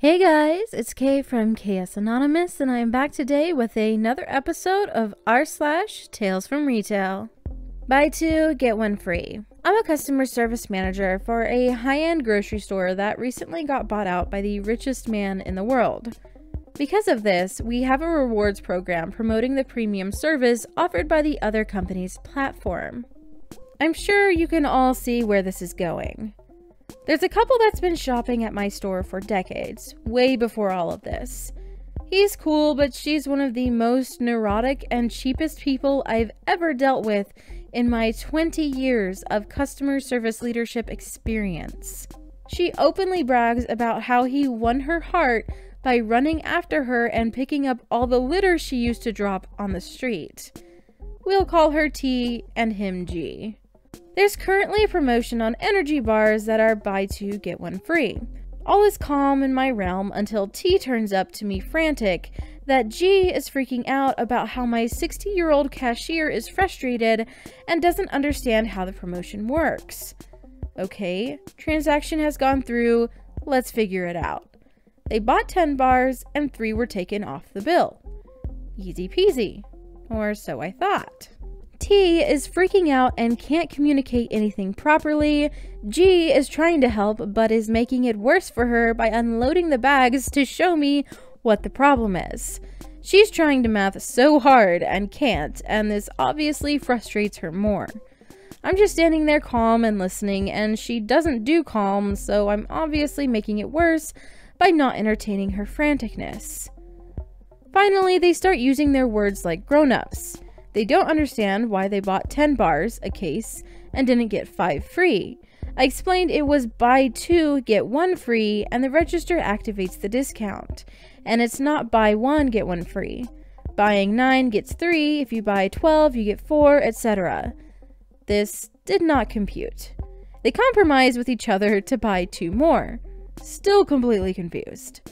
Hey guys, it's Kay from KS Anonymous, and I am back today with another episode of r/Tales from Retail. Buy two, get one free. I'm a customer service manager for a high-end grocery store that recently got bought out by the richest man in the world. Because of this, we have a rewards program promoting the premium service offered by the other company's platform. I'm sure you can all see where this is going. There's a couple that's been shopping at my store for decades, way before all of this. He's cool, but she's one of the most neurotic and cheapest people I've ever dealt with in my 20 years of customer service leadership experience. She openly brags about how he won her heart by running after her and picking up all the litter she used to drop on the street. We'll call her T and him G. There's currently a promotion on energy bars that are buy two, get one free. All is calm in my realm until T turns up to me frantic that G is freaking out about how my 60-year-old cashier is frustrated and doesn't understand how the promotion works. Okay, transaction has gone through, let's figure it out. They bought 10 bars and 3 were taken off the bill. Easy peasy, or so I thought. T is freaking out and can't communicate anything properly. G is trying to help but is making it worse for her by unloading the bags to show me what the problem is. She's trying to math so hard and can't, and this obviously frustrates her more. I'm just standing there calm and listening, and she doesn't do calm, so I'm obviously making it worse by not entertaining her franticness. Finally, they start using their words like grown-ups. They don't understand why they bought 10 bars, a case, and didn't get 5 free. I explained it was buy 2, get 1 free, and the register activates the discount. And it's not buy 1, get 1 free. Buying 9 gets 3, if you buy 12, you get 4, etc. This did not compute. They compromise with each other to buy 2 more. Still completely confused.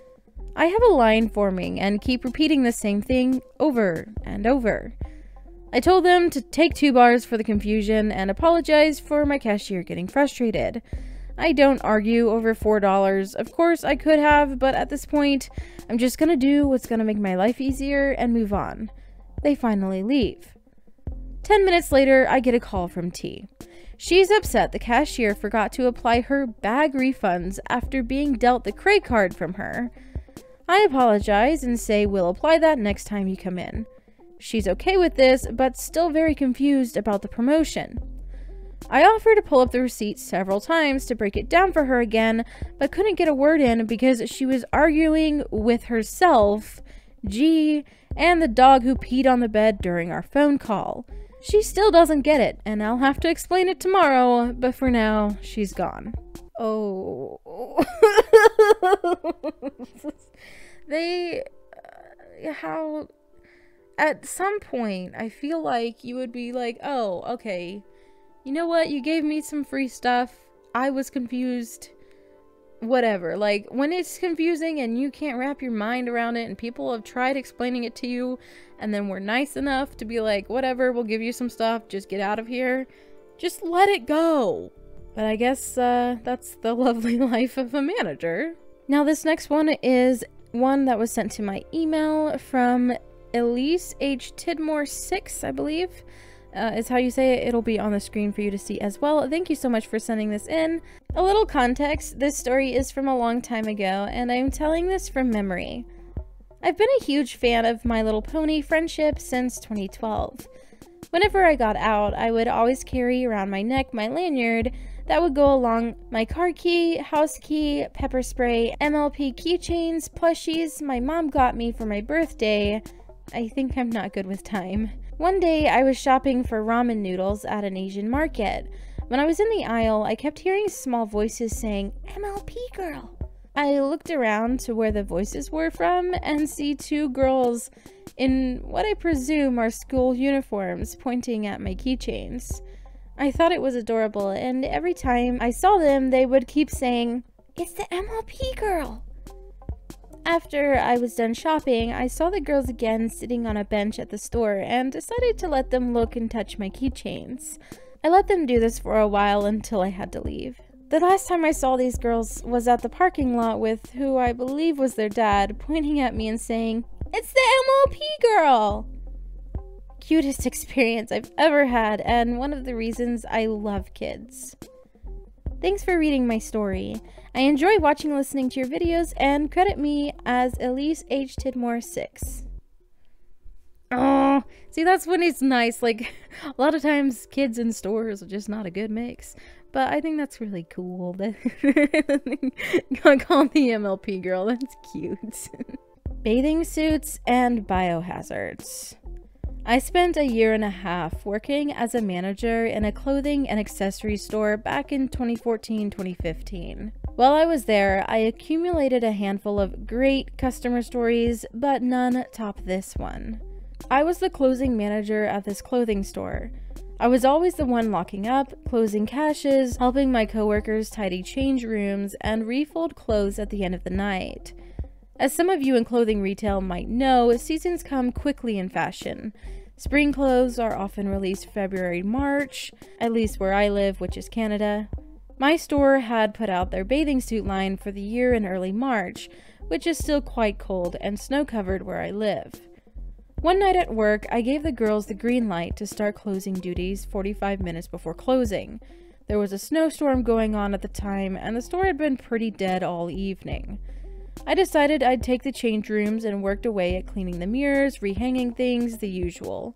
I have a line forming and keep repeating the same thing over and over. I told them to take 2 bars for the confusion and apologize for my cashier getting frustrated. I don't argue over $4. Of course I could have, but at this point, I'm just gonna do what's gonna make my life easier and move on. They finally leave. 10 minutes later, I get a call from T. She's upset the cashier forgot to apply her bag refunds after being dealt the credit card from her. I apologize and say we'll apply that next time you come in. She's okay with this, but still very confused about the promotion. I offer to pull up the receipt several times to break it down for her again, but couldn't get a word in because she was arguing with herself, G, and the dog who peed on the bed during our phone call. She still doesn't get it, and I'll have to explain it tomorrow, but for now, she's gone. Oh. How... At some point, I feel like you would be like, oh, okay, you know what, you gave me some free stuff, I was confused, whatever. Like, when it's confusing and you can't wrap your mind around it and people have tried explaining it to you and then we're nice enough to be like, whatever, we'll give you some stuff, just get out of here, just let it go. But I guess that's the lovely life of a manager. Now this next one is one that was sent to my email from Elise H. Tidmore 6, I believe, is how you say it. It'll be on the screen for you to see as well. Thank you so much for sending this in. A little context, this story is from a long time ago, and I'm telling this from memory. I've been a huge fan of My Little Pony friendship since 2012. Whenever I got out, I would always carry around my neck my lanyard that would go along my car key, house key, pepper spray, MLP keychains, plushies my mom got me for my birthday. I think I'm not good with time. One day, I was shopping for ramen noodles at an Asian market. When I was in the aisle, I kept hearing small voices saying, "MLP Girl." I looked around to where the voices were from and see 2 girls in what I presume are school uniforms pointing at my keychains. I thought it was adorable, and every time I saw them, they would keep saying, "It's the MLP Girl." After I was done shopping, I saw the girls again sitting on a bench at the store and decided to let them look and touch my keychains. I let them do this for a while until I had to leave. The last time I saw these girls was at the parking lot with who I believe was their dad, pointing at me and saying, "It's the MLP Girl!" Cutest experience I've ever had, and one of the reasons I love kids. Thanks for reading my story. I enjoy watching and listening to your videos, and credit me as Elise H. Tidmore 6. Oh, see, that's when it's nice. Like, a lot of times kids in stores are just not a good mix. But I think that's really cool. I call the MLP Girl. That's cute. Bathing suits and biohazards. I spent a year and a half working as a manager in a clothing and accessory store back in 2014-2015. While I was there, I accumulated a handful of great customer stories, but none top this one. I was the closing manager at this clothing store. I was always the one locking up, closing caches, helping my coworkers tidy change rooms, and refold clothes at the end of the night. As some of you in clothing retail might know, seasons come quickly in fashion. Spring clothes are often released February-March, at least where I live, which is Canada. My store had put out their bathing suit line for the year in early March, which is still quite cold and snow-covered where I live. One night at work, I gave the girls the green light to start closing duties 45 minutes before closing. There was a snowstorm going on at the time, and the store had been pretty dead all evening. I decided I'd take the change rooms and worked away at cleaning the mirrors, rehanging things, the usual.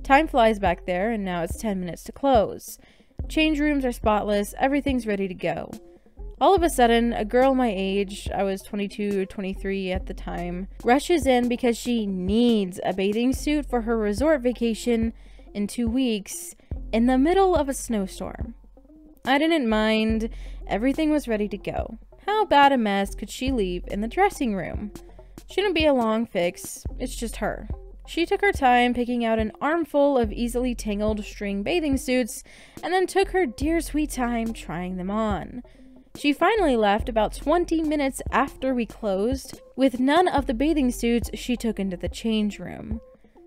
Time flies back there, and now it's 10 minutes to close. Change rooms are spotless, everything's ready to go. All of a sudden, a girl my age, I was 22 or 23 at the time, rushes in because she needs a bathing suit for her resort vacation in 2 weeks in the middle of a snowstorm. I didn't mind, everything was ready to go. How bad a mess could she leave in the dressing room? Shouldn't be a long fix, it's just her. She took her time picking out an armful of easily tangled string bathing suits and then took her dear sweet time trying them on. She finally left about 20 minutes after we closed, with none of the bathing suits she took into the change room.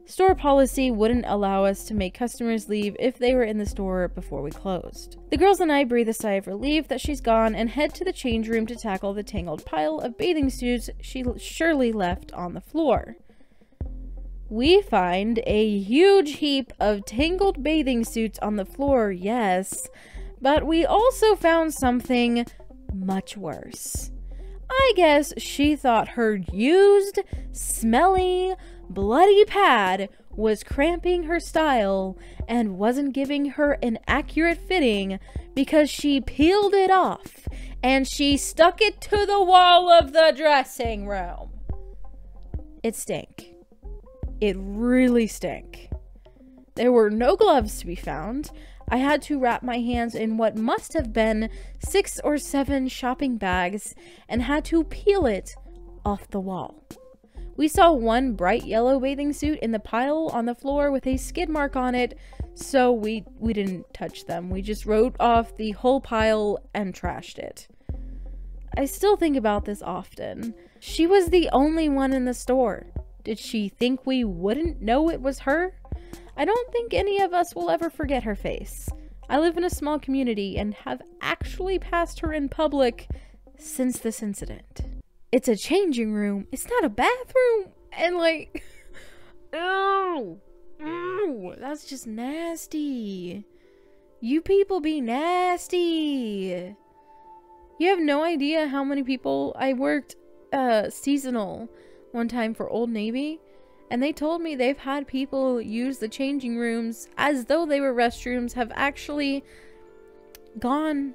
Store policy wouldn't allow us to make customers leave if they were in the store before we closed. The girls and I breathe a sigh of relief that she's gone and head to the change room to tackle the tangled pile of bathing suits she surely left on the floor. We find a huge heap of tangled bathing suits on the floor, yes, but we also found something much worse. I guess she thought her used, smelly, bloody pad was cramping her style and wasn't giving her an accurate fitting because she peeled it off and she stuck it to the wall of the dressing room. It stank. It really stank. There were no gloves to be found. I had to wrap my hands in what must have been 6 or 7 shopping bags and had to peel it off the wall. We saw one bright yellow bathing suit in the pile on the floor with a skid mark on it, so we didn't touch them. We just wrote off the whole pile and trashed it. I still think about this often. She was the only one in the store. Did she think we wouldn't know it was her? I don't think any of us will ever forget her face. I live in a small community and have actually passed her in public since this incident. It's a changing room. It's not a bathroom. And like, ew, that's just nasty. You people be nasty. You have no idea how many people I worked seasonal one time for Old Navy. And they told me they've had people use the changing rooms as though they were restrooms, have actually gone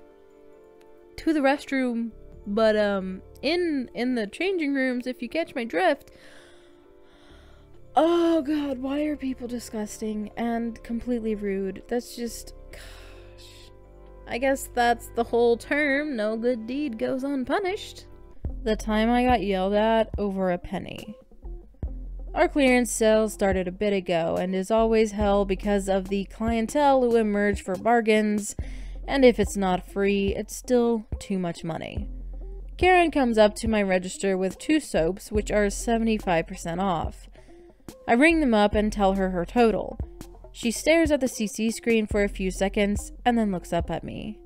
to the restroom, but in the changing rooms, if you catch my drift. Oh god, why are people disgusting and completely rude? That's just, gosh. I guess that's the whole term, no good deed goes unpunished. The time I got yelled at over a penny. Our clearance sale started a bit ago and is always hell because of the clientele who emerge for bargains, and if it's not free, it's still too much money. Karen comes up to my register with 2 soaps, which are 75% off. I ring them up and tell her her total. She stares at the CC screen for a few seconds and then looks up at me.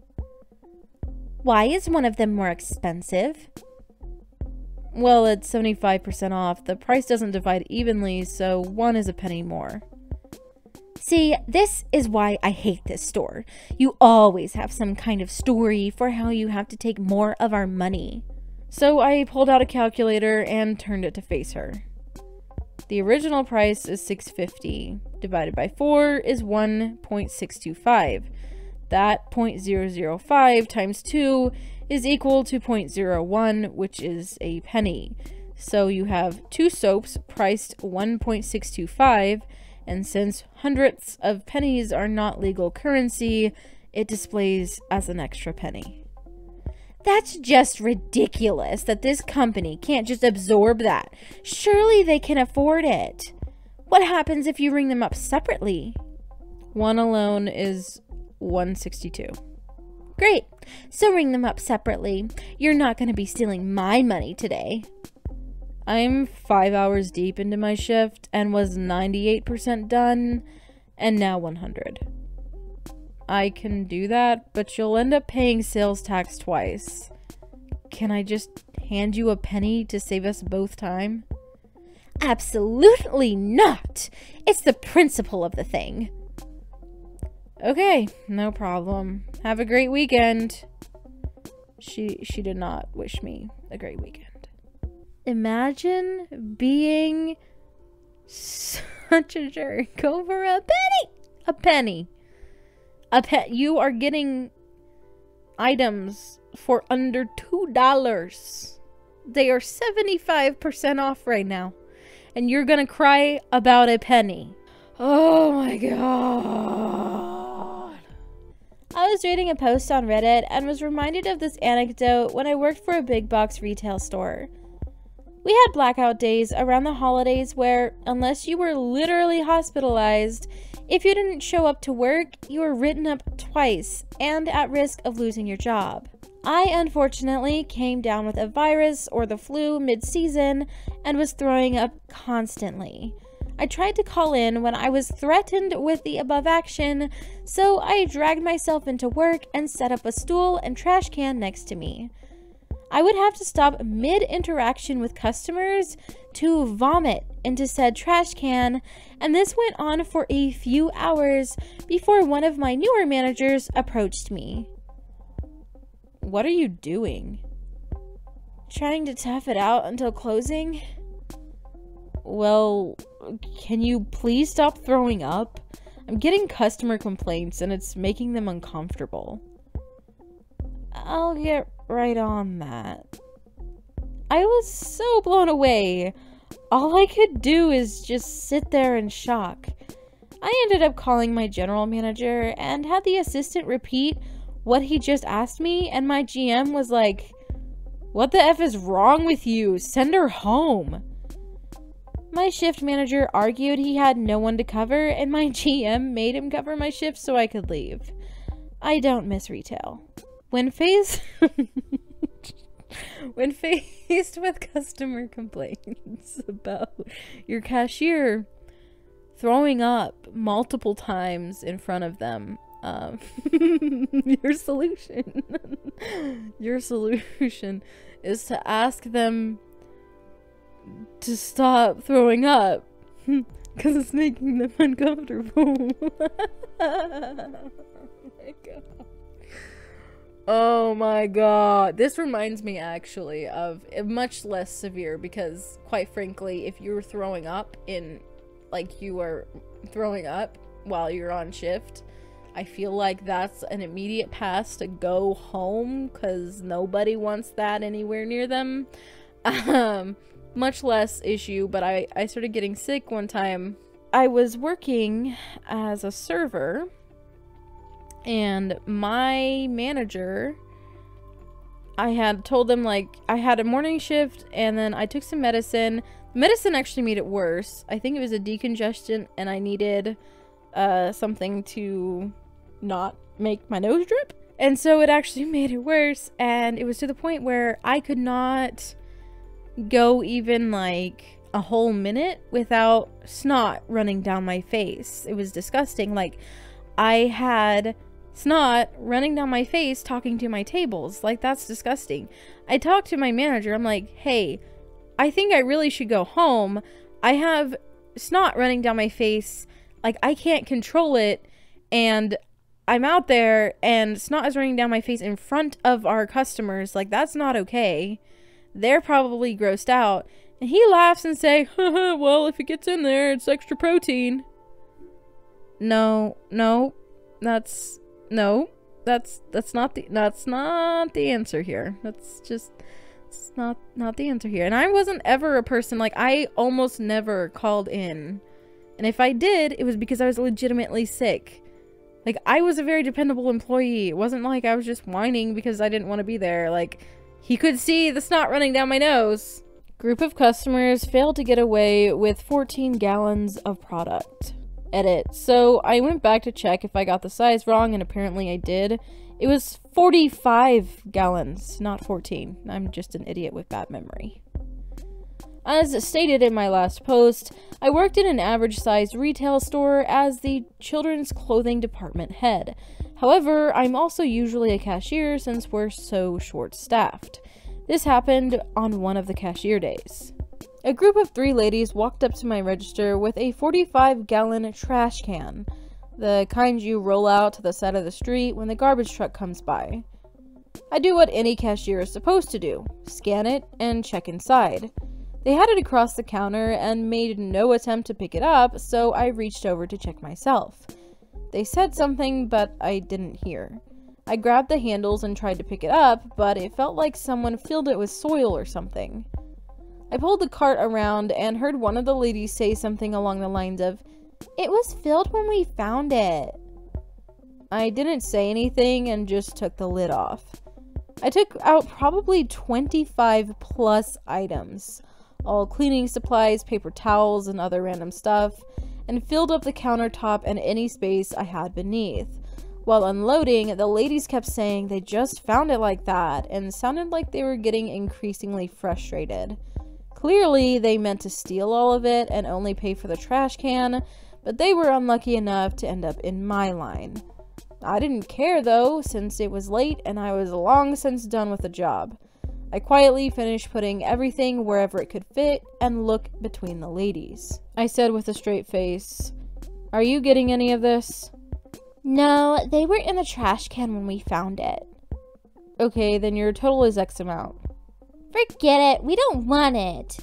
Why is one of them more expensive? Well, it's 75% off. The price doesn't divide evenly, so one is a penny more. See, this is why I hate this store. You always have some kind of story for how you have to take more of our money. So I pulled out a calculator and turned it to face her. The original price is $6.50. Divided by 4 is 1.625. That 0.005 times 2 is equal to 0.01, which is a penny. So you have 2 soaps priced 1.625, and since hundredths of pennies are not legal currency, it displays as an extra penny. That's just ridiculous that this company can't just absorb that. Surely they can afford it. What happens if you ring them up separately? One alone is $1.62. Great. So ring them up separately. You're not going to be stealing my money today. I'm 5 hours deep into my shift and was 98% done, and now 100. I can do that, but you'll end up paying sales tax twice. Can I just hand you a penny to save us both time? Absolutely not! It's the principle of the thing. Okay, no problem. Have a great weekend. She did not wish me a great weekend. Imagine being such a jerk over a penny. A penny. You are getting items for under $2. They are 75% off right now. And you're gonna cry about a penny. Oh my god. I was reading a post on Reddit and was reminded of this anecdote when I worked for a big box retail store. We had blackout days around the holidays where, unless you were literally hospitalized, if you didn't show up to work, you were written up twice and at risk of losing your job. I unfortunately came down with a virus or the flu mid-season and was throwing up constantly. I tried to call in when I was threatened with the above action, so I dragged myself into work and set up a stool and trash can next to me. I would have to stop mid-interaction with customers to vomit into said trash can, and this went on for a few hours before one of my newer managers approached me. What are you doing? Trying to tough it out until closing? Well, can you please stop throwing up? I'm getting customer complaints and it's making them uncomfortable. I'll get right on that. I was so blown away. All I could do is just sit there in shock. I ended up calling my general manager and had the assistant repeat what he just asked me, and my GM was like, "What the F is wrong with you? Send her home." My shift manager argued he had no one to cover, and my GM made him cover my shift so I could leave. I don't miss retail. When faced with customer complaints about your cashier throwing up multiple times in front of them, your solution is to ask them to stop throwing up because it's making them uncomfortable. Oh my god. This reminds me actually of a much less severe, because quite frankly, if you're throwing up you are throwing up while you're on shift, I feel like that's an immediate pass to go home, because nobody wants that anywhere near them. Much less issue, but I started getting sick one time. I was working as a server, and my manager, I had told them, like, I had a morning shift, and then I took some medicine. Medicine actually made it worse. I think it was a decongestant, and I needed something to not make my nose drip. And so it actually made it worse, and it was to the point where I could not go even like a whole minute without snot running down my face. It was disgusting. Like, I had snot running down my face talking to my tables. Like, that's disgusting. I talked to my manager. I'm like, hey, I think I really should go home. I have snot running down my face. Like, I can't control it. And I'm out there and snot is running down my face in front of our customers. Like, that's not okay. They're probably grossed out. And he laughs and say, well, if it gets in there, it's extra protein. No, that's not the answer here. It's not the answer here. And I wasn't ever a person, like, I almost never called in. And if I did, it was because I was legitimately sick. Like, I was a very dependable employee. It wasn't like I was just whining because I didn't want to be there. Like, he could see the snot running down my nose. Group of customers failed to get away with 14 gallons of product. Edit. So I went back to check if I got the size wrong, and apparently I did. It was 45 gallons, not 14. I'm just an idiot with bad memory. As stated in my last post, I worked in an average-sized retail store as the children's clothing department head. However, I'm also usually a cashier since we're so short-staffed. This happened on one of the cashier days. A group of 3 ladies walked up to my register with a 45-gallon trash can, the kind you roll out to the side of the street when the garbage truck comes by. I do what any cashier is supposed to do, scan it and check inside. They had it across the counter and made no attempt to pick it up, so I reached over to check myself. They said something, but I didn't hear. I grabbed the handles and tried to pick it up, but it felt like someone filled it with soil or something. I pulled the cart around and heard one of the ladies say something along the lines of, "It was filled when we found it." I didn't say anything and just took the lid off. I took out probably 25 plus items, all cleaning supplies, paper towels, and other random stuff, and filled up the countertop and any space I had beneath. While unloading, the ladies kept saying they just found it like that and sounded like they were getting increasingly frustrated. Clearly, they meant to steal all of it and only pay for the trash can, but they were unlucky enough to end up in my line. I didn't care though, since it was late and I was long since done with the job. I quietly finished putting everything wherever it could fit and looked between the ladies. I said with a straight face, "Are you getting any of this?" "No, they were in the trash can when we found it." "Okay, then your total is X amount." "Forget it, we don't want it."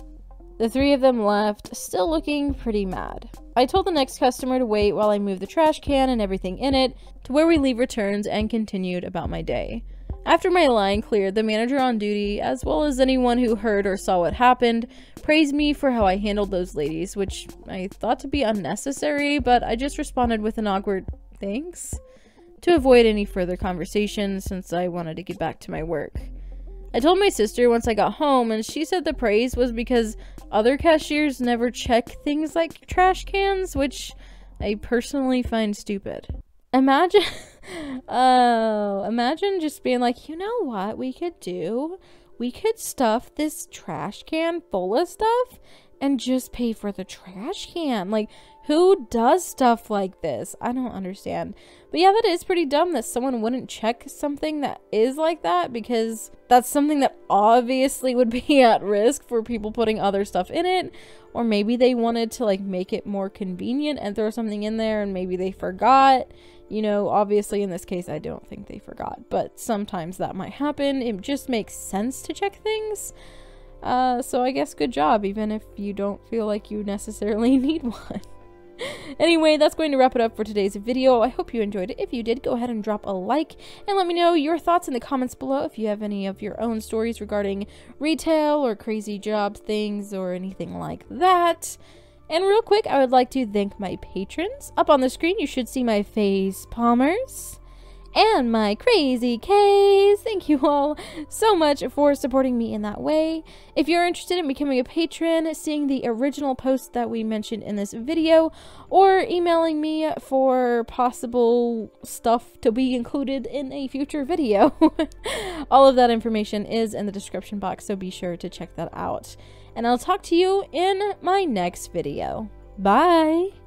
The 3 of them left, still looking pretty mad. I told the next customer to wait while I moved the trash can and everything in it to where we leave returns and continued about my day. After my line cleared, the manager on duty, as well as anyone who heard or saw what happened, praised me for how I handled those ladies, which I thought to be unnecessary, but I just responded with an awkward "thanks" to avoid any further conversation since I wanted to get back to my work. I told my sister once I got home, and she said the praise was because other cashiers never check things like trash cans, which I personally find stupid. Imagine just being like, you know what we could do? We could stuff this trash can full of stuff and just pay for the trash can. Like, who does stuff like this? I don't understand. But yeah, that is pretty dumb that someone wouldn't check something that is like that, because that's something that obviously would be at risk for people putting other stuff in it. Or maybe they wanted to like make it more convenient and throw something in there and maybe they forgot. You know, obviously in this case I don't think they forgot, but sometimes that might happen. It just makes sense to check things. So I guess good job, even if you don't feel like you necessarily need one. Anyway, that's going to wrap it up for today's video. I hope you enjoyed it. If you did, go ahead and drop a like and let me know your thoughts in the comments below if you have any of your own stories regarding retail or crazy job things or anything like that. And real quick, I would like to thank my patrons. Up on the screen, you should see my face palmers and my crazy K's. Thank you all so much for supporting me in that way. If you're interested in becoming a patron, seeing the original post that we mentioned in this video, or emailing me for possible stuff to be included in a future video, all of that information is in the description box, so be sure to check that out. And I'll talk to you in my next video. Bye!